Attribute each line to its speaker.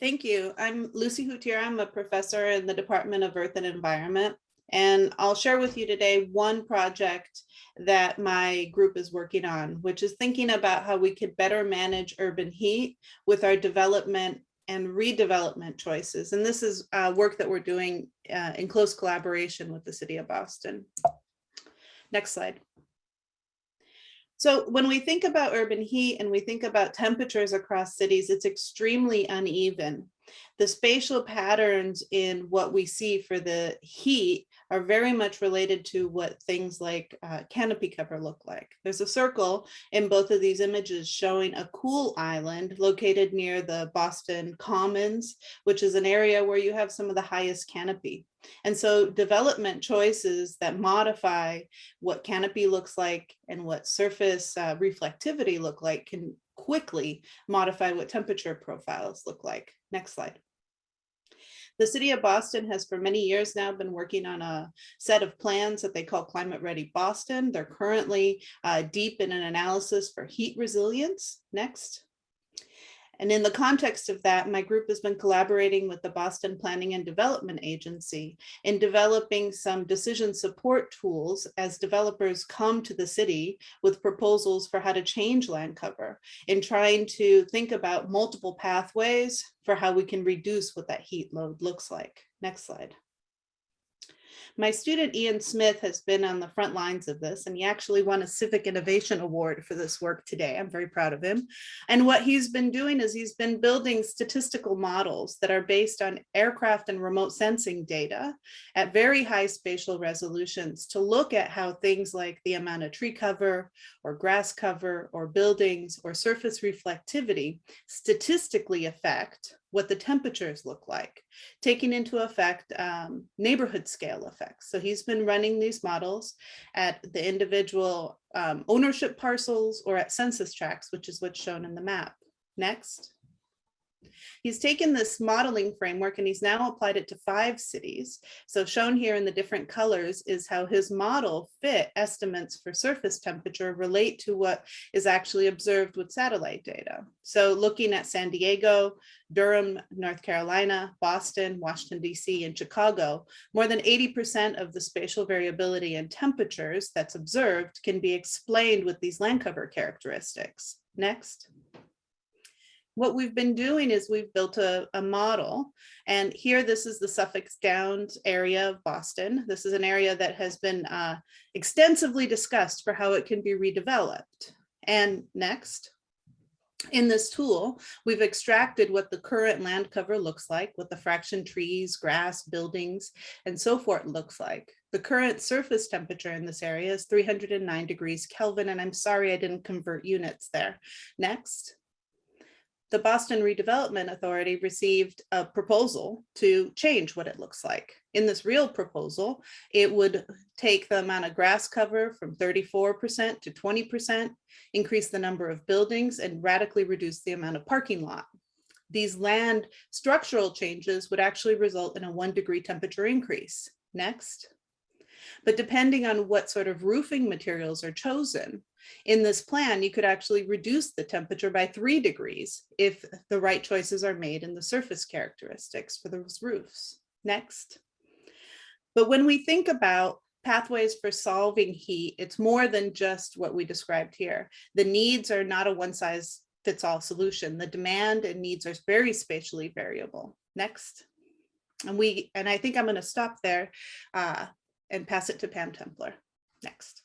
Speaker 1: Thank you. I'm Lucy Hutyra. I'm a professor in the Department of Earth and Environment, and I'll share with you today one project that my group is working on, which is thinking about how we could better manage urban heat with our development and redevelopment choices. And this is work that we're doing in close collaboration with the City of Boston. Next slide. So when we think about urban heat and we think about temperatures across cities, it's extremely uneven. The spatial patterns in what we see for the heat are very much related to what things like canopy cover look like. There's a circle in both of these images showing a cool island located near the Boston Commons, which is an area where you have some of the highest canopy. And so development choices that modify what canopy looks like and what surface reflectivity look like can quickly modify what temperature profiles look like. Next slide. The City of Boston has for many years now been working on a set of plans that they call Climate Ready Boston. They're currently deep in an analysis for heat resilience. Next. And in the context of that, my group has been collaborating with the Boston Planning and Development Agency in developing some decision support tools as developers come to the city with proposals for how to change land cover, in trying to think about multiple pathways for how we can reduce what that heat load looks like. Next slide. My student Ian Smith has been on the front lines of this, and he actually won a Civic Innovation Award for this work today. I'm very proud of him. And what he's been doing is he's been building statistical models that are based on aircraft and remote sensing data at very high spatial resolutions to look at how things like the amount of tree cover or grass cover or buildings or surface reflectivity statistically affect what the temperatures look like, taking into effect neighborhood scale effects. So he's been running these models at the individual ownership parcels or at census tracts, which is what's shown in the map. Next. He's taken this modeling framework and he's now applied it to 5 cities. So shown here in the different colors is how his model fit estimates for surface temperature relate to what is actually observed with satellite data. So looking at San Diego, Durham, North Carolina, Boston, Washington, D.C., and Chicago, more than 80% of the spatial variability in temperatures that's observed can be explained with these land cover characteristics. Next. What we've been doing is we've built a model, and here this is the Suffolk Downs area of Boston. This is an area that has been extensively discussed for how it can be redeveloped. And next, in this tool, we've extracted what the current land cover looks like, what the fraction trees, grass, buildings, and so forth looks like. The current surface temperature in this area is 309 degrees Kelvin, and I'm sorry I didn't convert units there. Next. The Boston Redevelopment Authority received a proposal to change what it looks like. In this real proposal, it would take the amount of grass cover from 34% to 20%, increase the number of buildings, and radically reduce the amount of parking lot. These land structural changes would actually result in a 1-degree temperature increase. Next. But depending on what sort of roofing materials are chosen, in this plan, you could actually reduce the temperature by 3 degrees if the right choices are made in the surface characteristics for those roofs. Next. But when we think about pathways for solving heat, it's more than just what we described here. The needs are not a one-size-fits-all solution. The demand and needs are very spatially variable. Next. And I think I'm going to stop there and pass it to Pam Templer. Next.